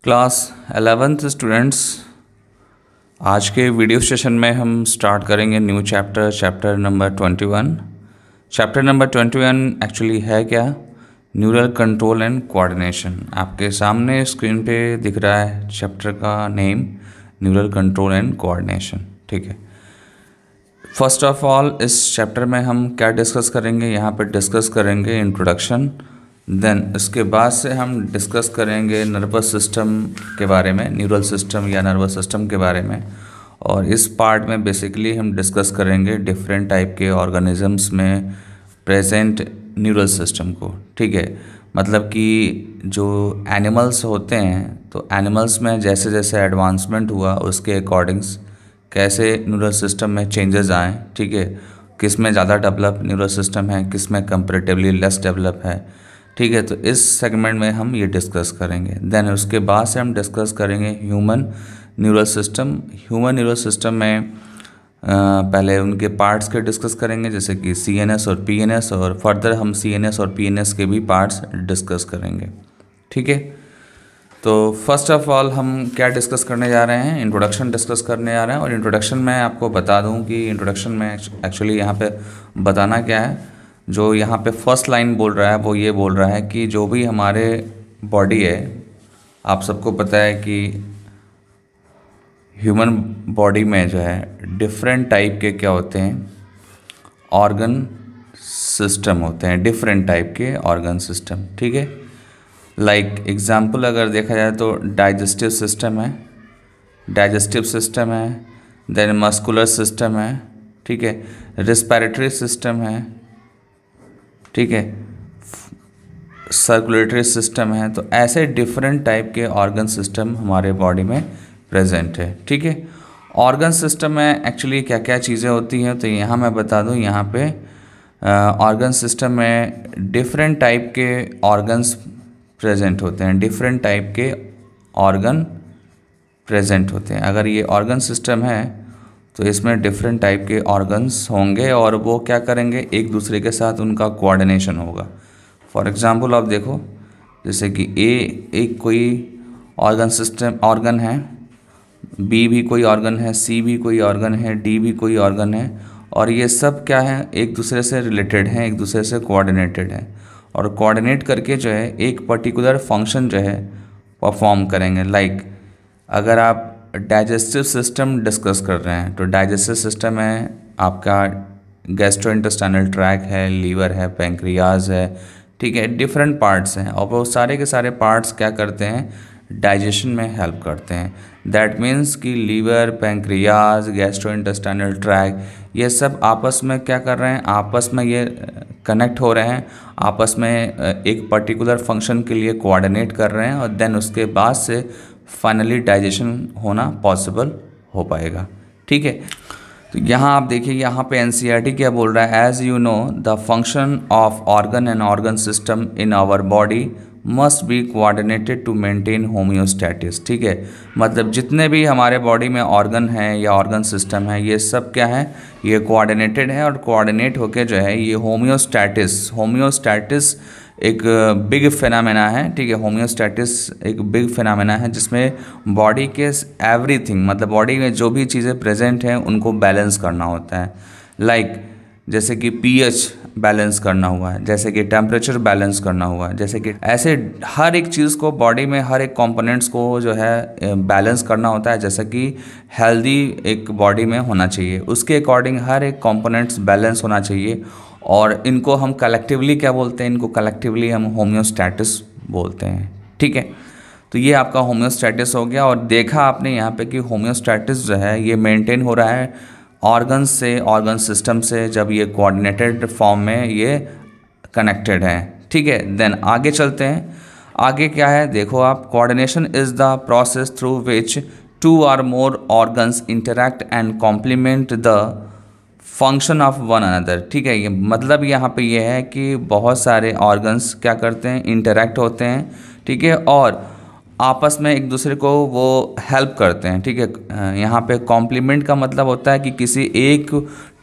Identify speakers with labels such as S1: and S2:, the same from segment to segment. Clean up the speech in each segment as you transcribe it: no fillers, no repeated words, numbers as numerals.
S1: Class 11th students, आज के video session में हम स्टार्ट करेंगे new chapter number 21। Chapter number 21 actually है क्या? Neural control and coordination. आपके सामने स्क्रीन पे दिख रहा है चैप्टर का name, neural control and coordination. ठीक है, फर्स्ट ऑफ ऑल इस चैप्टर में हम क्या डिस्कस करेंगे? यहाँ पे डिस्कस करेंगे इंट्रोडक्शन, देन इसके बाद से हम डिस्कस करेंगे नर्वस सिस्टम के बारे में, न्यूरल सिस्टम या नर्वस सिस्टम के बारे में। और इस पार्ट में बेसिकली हम डिस्कस करेंगे डिफरेंट टाइप के ऑर्गेनिजम्स में प्रेजेंट न्यूरल सिस्टम को। ठीक है, मतलब कि जो एनिमल्स होते हैं, तो एनिमल्स में जैसे जैसे एडवांसमेंट हुआ उसके अकॉर्डिंग्स कैसे न्यूरल सिस्टम में चेंजेस आए। ठीक है, किस में ज़्यादा डेवलप न्यूरल सिस्टम है, किस में कंपैरेटिवली लेस डेवलप है। ठीक है, तो इस सेगमेंट में हम ये डिस्कस करेंगे। देन उसके बाद से हम डिस्कस करेंगे human neural system. Human neural system में पहले उनके पार्ट्स के डिस्कस करेंगे, जैसे कि CNS और PNS, और फर्दर हम CNS और PNS के भी पार्ट्स डिस्कस करेंगे। ठीक है, तो फर्स्ट ऑफ ऑल हम क्या डिस्कस करने जा रहे हैं? इंट्रोडक्शन डिस्कस करने जा रहे हैं। और इंट्रोडक्शन में आपको बता दूं कि इंट्रोडक्शन में एक्चुअली यहाँ पे बताना क्या है। जो यहाँ पे फर्स्ट लाइन बोल रहा है वो ये बोल रहा है कि जो भी हमारे बॉडी है, आप सबको पता है कि ह्यूमन बॉडी में जो है डिफरेंट टाइप के क्या होते हैं, ऑर्गन सिस्टम होते हैं, डिफरेंट टाइप के ऑर्गन सिस्टम। ठीक है, लाइक एग्जांपल अगर देखा जाए तो डाइजेस्टिव सिस्टम है, देन मस्कुलर सिस्टम है, ठीक है, रिस्पिरेटरी सिस्टम है, ठीक है, सर्कुलेटरी सिस्टम है। तो ऐसे डिफरेंट टाइप के ऑर्गन सिस्टम हमारे बॉडी में प्रेजेंट है। ठीक है, ऑर्गन सिस्टम में एक्चुअली क्या क्या चीज़ें होती हैं, तो यहाँ मैं बता दूँ, यहाँ पे ऑर्गन सिस्टम में डिफरेंट टाइप के ऑर्गन्स प्रेजेंट होते हैं, डिफरेंट टाइप के ऑर्गन प्रेजेंट होते हैं। अगर ये ऑर्गन सिस्टम है तो इसमें डिफरेंट टाइप के ऑर्गन्स होंगे और वो क्या करेंगे, एक दूसरे के साथ उनका कोऑर्डिनेशन होगा। फॉर एग्जांपल आप देखो, जैसे कि एक कोई ऑर्गन है, B भी कोई ऑर्गन है, C भी कोई ऑर्गन है, D भी कोई ऑर्गन है, और ये सब क्या है, एक दूसरे से रिलेटेड हैं, एक दूसरे से कोऑर्डिनेटेड हैं, और कोऑर्डिनेट करके जो है एक पर्टिकुलर फंक्शन जो है परफॉर्म करेंगे। लाइक अगर आप डाइजेस्टिव सिस्टम डिस्कस कर रहे हैं, तो डाइजेस्टिव सिस्टम में आपका गैस्ट्रोइंटेस्टाइनल ट्रैक है, लीवर है, पैंक्रियाज है, ठीक है, डिफरेंट पार्ट्स हैं, और वो सारे के सारे पार्ट्स क्या करते हैं, डाइजेशन में हेल्प करते हैं। दैट मीन्स कि लीवर, पैंक्रियाज, गैस्ट्रोइंटेस्टाइनल ट्रैक, ये सब आपस में क्या कर रहे हैं, आपस में ये कनेक्ट हो रहे हैं, आपस में एक पर्टिकुलर फंक्शन के लिए कोऑर्डिनेट कर रहे हैं, और देन उसके बाद से फाइनली डाइजेशन होना पॉसिबल हो पाएगा। ठीक है, तो यहाँ आप देखिए, यहाँ पे NCERT क्या बोल रहा है, as you know the function of organ and organ system in our body must be coordinated to maintain homeostasis. ठीक है, मतलब जितने भी हमारे बॉडी में ऑर्गन हैं या ऑर्गन सिस्टम है, ये सब क्या है, ये कोऑर्डिनेटेड है, और कोऑर्डिनेट होके जो है ये होम्योस्टैटिस एक बिग फिनोमेना है। ठीक है, होम्योस्टैटिस एक बिग फिनोमेना है जिसमें बॉडी के एवरीथिंग, मतलब बॉडी में जो भी चीज़ें प्रेजेंट हैं उनको बैलेंस करना होता है। लाइक जैसे कि pH बैलेंस करना हुआ है, जैसे कि टेम्परेचर बैलेंस करना हुआ है, जैसे कि ऐसे हर एक चीज़ को बॉडी में, हर एक कंपोनेंट्स को जो है बैलेंस करना होता है, जैसे कि हेल्दी एक बॉडी में होना चाहिए, उसके अकॉर्डिंग हर एक कंपोनेंट्स बैलेंस होना चाहिए। और इनको हम कलेक्टिवली क्या बोलते हैं, इनको कलेक्टिवली हम होम्योस्टैटिस बोलते हैं। ठीक है, तो ये आपका होम्योस्टैटिस हो गया। और देखा आपने यहाँ पे कि होम्योस्टैटिस जो है ये मेंटेन हो रहा है ऑर्गन से, ऑर्गन सिस्टम से, जब ये कोऑर्डिनेटेड फॉर्म में ये कनेक्टेड है। ठीक है, देन आगे चलते हैं। आगे क्या है देखो आप, coordination is the process through which 2 or more organs interact and complement the function of one another. ठीक है, ये मतलब यहाँ पे ये है कि बहुत सारे ऑर्गन्स क्या करते हैं, इंटरैक्ट होते हैं, ठीक है, और आपस में एक दूसरे को वो हेल्प करते हैं। ठीक है, यहाँ पे कॉम्प्लीमेंट का मतलब होता है कि किसी एक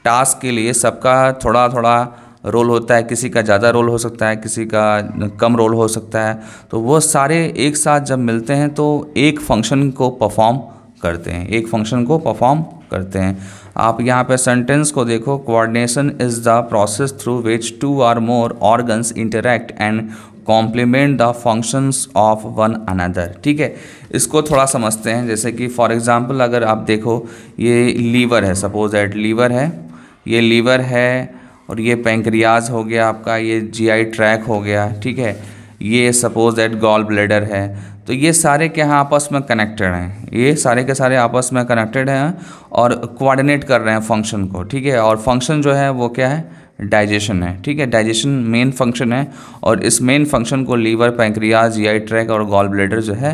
S1: टास्क के लिए सबका थोड़ा थोड़ा रोल होता है, किसी का ज़्यादा रोल हो सकता है, किसी का कम रोल हो सकता है। तो वो सारे एक साथ जब मिलते हैं तो एक फंक्शन को परफॉर्म करते हैं, एक फंक्शन को परफॉर्म करते हैं। आप यहाँ पे सेंटेंस को देखो, coordination is the process through which 2 और more organs interact and complement the functions of one another. ठीक है, इसको थोड़ा समझते हैं। जैसे कि फॉर एग्जांपल अगर आप देखो, ये लीवर है, सपोज दैट लीवर है, ये लीवर है, और ये पैंक्रियाज हो गया आपका, ये जीआई ट्रैक हो गया। ठीक है, ये सपोज दैट गॉल ब्लैडर है। तो ये सारे क्या हैं, आपस में कनेक्टेड हैं, ये सारे के सारे आपस में कनेक्टेड हैं और कोऑर्डिनेट कर रहे हैं फंक्शन को। ठीक है, और फंक्शन जो है वो क्या है, डाइजेशन है। ठीक है, डाइजेशन मेन फंक्शन है, और इस मेन फंक्शन को लीवर, पैंक्रियाज, जीआई ट्रैक और गॉल ब्लैडर जो है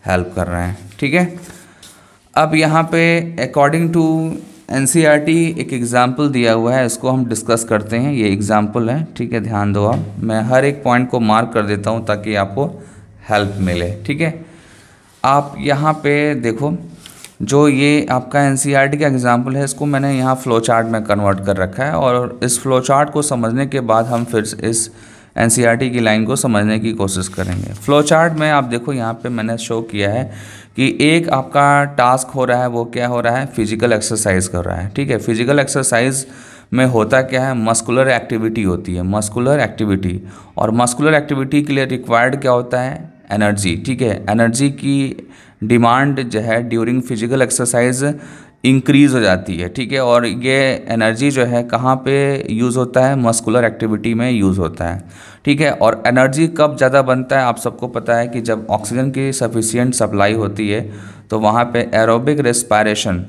S1: हेल्प कर रहे हैं। ठीक है, अब यहाँ पे अकॉर्डिंग टू एनसीईआरटी एक एग्जाम्पल दिया हुआ है, इसको हम डिस्कस करते हैं। ये एग्जाम्पल है, ठीक है, ध्यान दो आप, मैं हर एक पॉइंट को मार्क कर देता हूँ ताकि आपको हेल्प मिले। ठीक है, आप यहाँ पे देखो, जो ये आपका एनसीईआरटी का एग्जाम्पल है, इसको मैंने यहाँ फ्लो चार्ट में कन्वर्ट कर रखा है, और इस फ्लो चार्ट को समझने के बाद हम फिर इस एनसीईआरटी की लाइन को समझने की कोशिश करेंगे। फ्लो चार्ट में आप देखो, यहाँ पे मैंने शो किया है कि एक आपका टास्क हो रहा है, वो क्या हो रहा है, फिजिकल एक्सरसाइज कर रहा है। ठीक है, फिजिकल एक्सरसाइज में होता क्या है, मस्कुलर एक्टिविटी होती है, मस्कुलर एक्टिविटी, और मस्कुलर एक्टिविटी के लिए रिक्वायर्ड क्या होता है, एनर्जी। ठीक है, एनर्जी की डिमांड जो है ड्यूरिंग फिजिकल एक्सरसाइज इंक्रीज़ हो जाती है। ठीक है, और ये एनर्जी जो है कहाँ पे यूज़ होता है, मस्कुलर एक्टिविटी में यूज़ होता है। ठीक है, और एनर्जी कब ज़्यादा बनता है, आप सबको पता है कि जब ऑक्सीजन की सफिशिएंट सप्लाई होती है तो वहाँ पे एरोबिक रेस्पायरेशन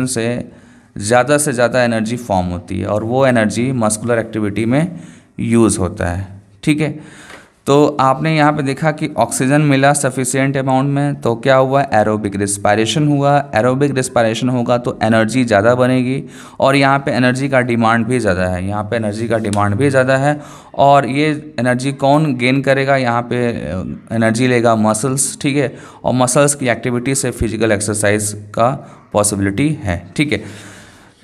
S1: से ज़्यादा एनर्जी फॉर्म होती है, और वो एनर्जी मस्कुलर एक्टिविटी में यूज़ होता है। ठीक है, तो आपने यहाँ पे देखा कि ऑक्सीजन मिला सफिशिएंट अमाउंट में, तो क्या हुआ, एरोबिक रिस्पायरेशन हुआ। एरोबिक रिस्पायरेशन होगा तो एनर्जी ज़्यादा बनेगी, और यहाँ पे एनर्जी का डिमांड भी ज़्यादा है, यहाँ पे एनर्जी का डिमांड भी ज़्यादा है। और ये एनर्जी कौन गेन करेगा, यहाँ पे एनर्जी लेगा मसल्स। ठीक है, और मसल्स की एक्टिविटी से फिजिकल एक्सरसाइज का पॉसिबिलिटी है। ठीक है,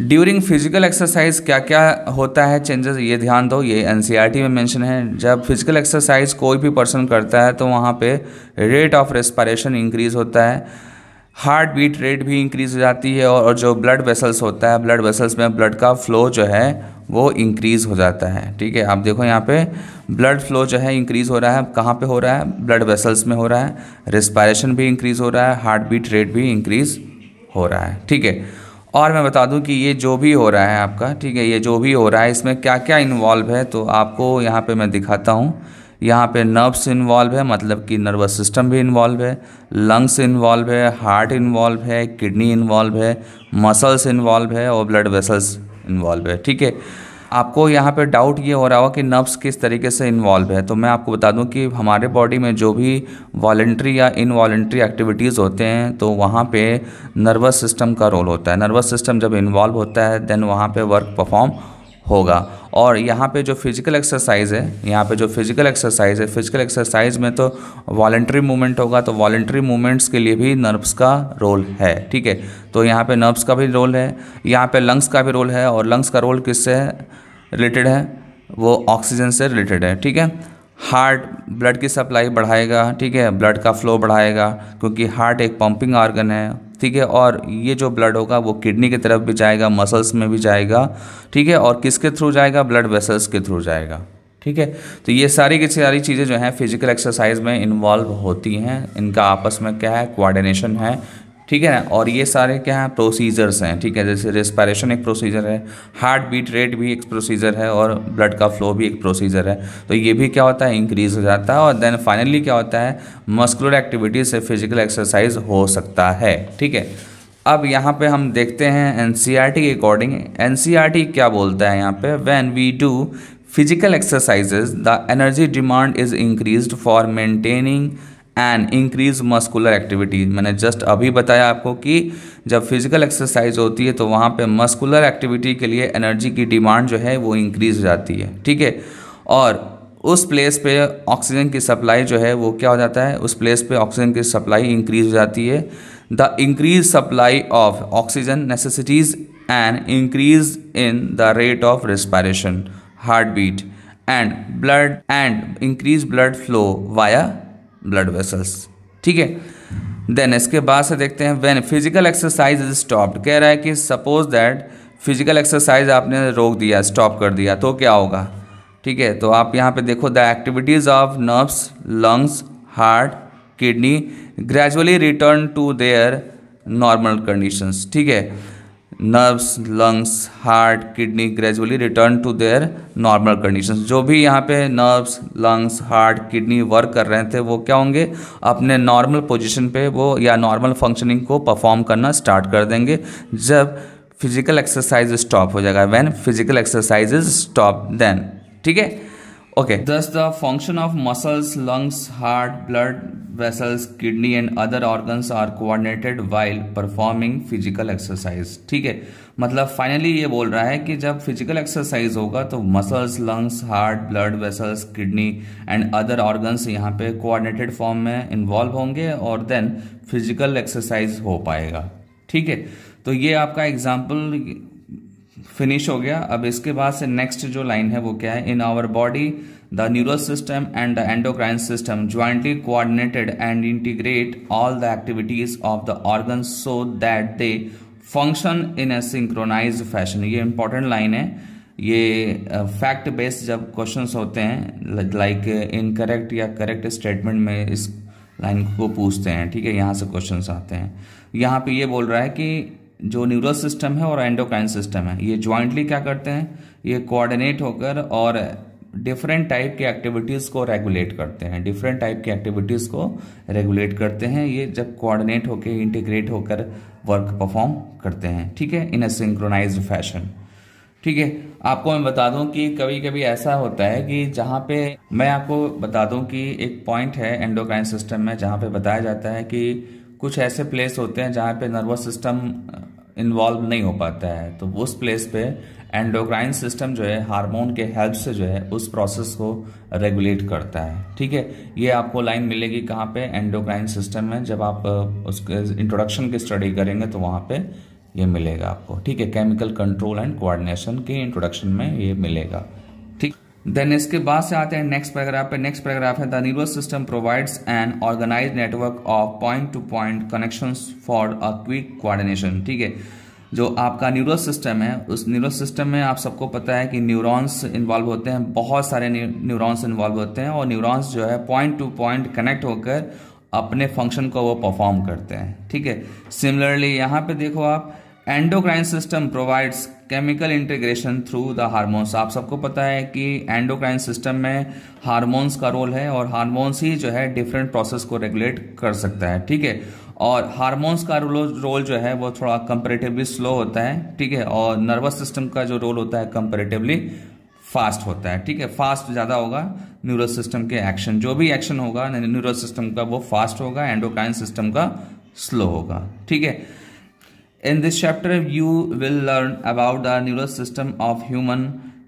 S1: ड्यूरिंग फिजिकल एक्सरसाइज क्या क्या होता है चेंजेस, ये ध्यान दो, ये एनसीईआरटी में मेंशन है। जब फिजिकल एक्सरसाइज कोई भी पर्सन करता है तो वहाँ पे रेट ऑफ रेस्पिरेशन इंक्रीज़ होता है, हार्ट बीट रेट भी इंक्रीज़ हो जाती है, और जो ब्लड वेसल्स होता है, ब्लड वेसल्स में ब्लड का फ्लो जो है वो इंक्रीज़ हो जाता है। ठीक है, आप देखो यहाँ पे ब्लड फ्लो जो है इंक्रीज़ हो रहा है, कहाँ पे हो रहा है, ब्लड वेसल्स में हो रहा है, रिस्पायरेशन भी इंक्रीज़ हो रहा है, हार्ट बीट रेट भी इंक्रीज़ हो रहा है। ठीक है, और मैं बता दूं कि ये जो भी हो रहा है आपका, ठीक है, ये जो भी हो रहा है इसमें क्या क्या इन्वॉल्व है, तो आपको यहाँ पे मैं दिखाता हूँ। यहाँ पे नर्व्स इन्वॉल्व है, मतलब कि नर्वस सिस्टम भी इन्वॉल्व है, लंग्स इन्वॉल्व है, हार्ट इन्वॉल्व है, किडनी इन्वॉल्व है, मसल्स इन्वॉल्व है, और ब्लड वेसल्स इन्वॉल्व है। ठीक है, आपको यहाँ पे डाउट ये हो रहा होगा कि नर्व्स किस तरीके से इन्वॉल्व है, तो मैं आपको बता दूं कि हमारे बॉडी में जो भी वॉलेंट्री या इनवॉलेंट्री एक्टिविटीज़ होते हैं तो वहाँ पे नर्वस सिस्टम का रोल होता है। नर्वस सिस्टम जब इन्वॉल्व होता है देन वहाँ पे वर्क परफॉर्म होगा। और यहाँ पे जो फिजिकल एक्सरसाइज है, यहाँ पे जो फिजिकल एक्सरसाइज में तो वॉलेंट्री मूवमेंट होगा, तो वॉलेंट्री मूवमेंट्स के लिए भी नर्व्स का रोल है। ठीक है, तो यहाँ पे नर्व्स का भी रोल है, यहाँ पे लंग्स का भी रोल है, और लंग्स का रोल किससे रिलेटेड है, वो ऑक्सीजन से रिलेटेड है। ठीक है, हार्ट ब्लड की सप्लाई बढ़ाएगा, ठीक है, ब्लड का फ्लो बढ़ाएगा, क्योंकि हार्ट एक पंपिंग ऑर्गन है। ठीक है, और ये जो ब्लड होगा वो किडनी की तरफ भी जाएगा, मसल्स में भी जाएगा। ठीक है, और किसके थ्रू जाएगा, ब्लड वेसल्स के थ्रू जाएगा। ठीक है, तो ये सारी की सारी चीज़ें जो हैं फिजिकल एक्सरसाइज में इन्वॉल्व होती हैं, इनका आपस में क्या है, कोऑर्डिनेशन है। ठीक है ना, और ये सारे क्या हैं, प्रोसीजर्स हैं। ठीक है, जैसे रेस्पिरेशन एक प्रोसीजर है, हार्ट बीट रेट भी एक प्रोसीजर है, और ब्लड का फ्लो भी एक प्रोसीजर है। तो ये भी क्या होता है, इंक्रीज़ हो जाता है, और देन फाइनली क्या होता है, मस्कुलर एक्टिविटी से फिजिकल एक्सरसाइज हो सकता है। ठीक है, अब यहाँ पे हम देखते हैं एनसीईआरटी के अकॉर्डिंग, एनसीईआरटी क्या बोलता है यहाँ पे, when we do physical exercises the energy demand is increased for maintaining and increase muscular activity. मैंने जस्ट अभी बताया आपको कि जब फिजिकल एक्सरसाइज होती है तो वहाँ पे मस्कुलर एक्टिविटी के लिए एनर्जी की डिमांड जो है वो इंक्रीज हो जाती है। ठीक है, और उस प्लेस पे ऑक्सीजन की सप्लाई जो है वो क्या हो जाता है, उस प्लेस पे ऑक्सीजन की सप्लाई इंक्रीज हो जाती है। The increase supply of oxygen necessities an increase in the rate of respiration, heart beat and increase blood flow via blood vessels. ठीक है, देन इसके बाद से देखते हैं when physical exercise is stopped. कह रहा है कि सपोज दैट फिजिकल एक्सरसाइज आपने रोक दिया, स्टॉप कर दिया, तो क्या होगा। ठीक है, तो आप यहाँ पे देखो the activities of nerves, lungs, heart, kidney gradually return to their normal conditions. ठीक है, nerves, lungs, heart, kidney gradually return to their normal conditions. जो भी यहाँ पे nerves, lungs, heart, kidney work कर रहे थे वो क्या होंगे, अपने नॉर्मल पोजीशन पे वो या नॉर्मल फंक्शनिंग को परफॉर्म करना स्टार्ट कर देंगे जब फिजिकल एक्सरसाइज स्टॉप हो जाएगा, when physical exercise is stop then. ठीक है, okay. Thus the function of muscles, lungs, heart, blood vessels, kidney and other organs are coordinated while performing physical exercise. ठीक है, मतलब फाइनली ये बोल रहा है कि जब फिजिकल एक्सरसाइज होगा तो muscles, lungs, heart, blood vessels, kidney and other organs यहाँ पे कोऑर्डिनेटेड फॉर्म में इन्वॉल्व होंगे और देन फिजिकल एक्सरसाइज हो पाएगा। ठीक है, तो ये आपका एग्जाम्पल फिनिश हो गया। अब इसके बाद से नेक्स्ट जो लाइन है वो क्या है, in our body the nervous system and the endocrine system jointly coordinated and integrate all the activities of the organs so that they function in a synchronized fashion. ये इंपॉर्टेंट लाइन है, ये fact based जब questions होते हैं like incorrect या correct statement में इस line को पूछते हैं। ठीक है, यहाँ से क्वेश्चंस आते हैं। यहाँ पे ये बोल रहा है कि जो न्यूरस सिस्टम है और एंडोक्राइन सिस्टम है ये ज्वाइंटली क्या करते हैं, ये कोऑर्डिनेट होकर और डिफरेंट टाइप की एक्टिविटीज़ को रेगुलेट करते हैं, डिफरेंट टाइप की एक्टिविटीज़ को रेगुलेट करते हैं ये जब कोऑर्डिनेट होकर इंटीग्रेट होकर वर्क परफॉर्म करते हैं। ठीक है, इन अ सिंक्रोनाइज्ड फैशन। ठीक है, आपको मैं बता दूं कि कभी कभी ऐसा होता है कि जहाँ पे मैं आपको बता दूं कि एक पॉइंट है एंडोक्राइन सिस्टम में जहाँ पे बताया जाता है कि कुछ ऐसे प्लेस होते हैं जहाँ पे नर्वस सिस्टम इन्वॉल्व नहीं हो पाता है, तो उस प्लेस पे एंडोक्राइन सिस्टम जो है हार्मोन के हेल्प से जो है उस प्रोसेस को रेगुलेट करता है। ठीक है, ये आपको लाइन मिलेगी कहाँ पे, एंडोक्राइन सिस्टम में। जब आप उसके इंट्रोडक्शन की स्टडी करेंगे तो वहाँ पे ये मिलेगा आपको। ठीक है, केमिकल कंट्रोल एंड कोऑर्डिनेशन के इंट्रोडक्शन में ये मिलेगा। ठीक, देन इसके बाद से आते हैं नेक्स्ट पैराग्राफ पे। नेक्स्ट पैराग्राफ है the nervous system provides an organized network of point to point connections for a quick coordination. ठीक है, जो आपका न्यूरस सिस्टम है उस न्यूरस सिस्टम में आप सबको पता है कि न्यूरॉन्स इन्वॉल्व होते हैं, बहुत सारे न्यूरॉन्स इन्वॉल्व होते हैं और न्यूरॉन्स जो है पॉइंट टू पॉइंट कनेक्ट होकर अपने फंक्शन को वो परफॉर्म करते हैं। ठीक है, सिमिलरली यहाँ पे देखो आप, endocrine system provides chemical integration through the hormones. आप सबको पता है कि एंडोक्राइन सिस्टम में हार्मोन्स का रोल है और हार्मोन्स ही जो है डिफरेंट प्रोसेस को रेगुलेट कर सकता है। ठीक है, और हार्मोन्स का रोल जो है वो थोड़ा कंपैरेटिवली स्लो होता है। ठीक है, और नर्वस सिस्टम का जो रोल होता है कंपैरेटिवली फास्ट होता है। ठीक है, फास्ट ज़्यादा होगा न्यूरस सिस्टम के एक्शन, जो भी एक्शन होगा न्यूरस सिस्टम का वो फास्ट होगा, एंडोक्राइन सिस्टम का स्लो होगा। ठीक है, in this chapter you will learn about the nervous system of human,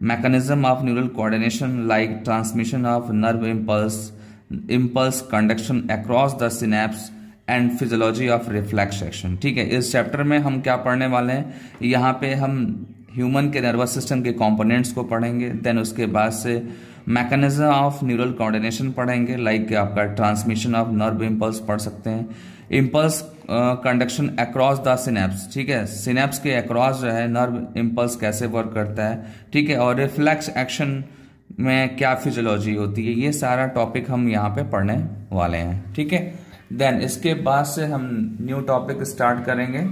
S1: mechanism of neural coordination like transmission of nerve impulse conduction across the synapse and physiology of reflex action। ठीक है, इस chapter में हम क्या पढ़ने वाले हैं, यहाँ पे हम ह्यूमन के नर्वस सिस्टम के कंपोनेंट्स को पढ़ेंगे। देन उसके बाद से मैकेनिज्म ऑफ न्यूरल कोऑर्डिनेशन पढ़ेंगे, लाइक आपका ट्रांसमिशन ऑफ नर्व इम्पल्स पढ़ सकते हैं, impulse conduction across the synapse. ठीक है, सिनेप्स के अक्रॉस जो है नर्व इम्पल्स कैसे वर्क करता है। ठीक है, और रिफ्लेक्स एक्शन में क्या फिजियोलॉजी होती है, ये सारा टॉपिक हम यहाँ पे पढ़ने वाले हैं। ठीक है, देन इसके बाद से हम न्यू टॉपिक स्टार्ट करेंगे।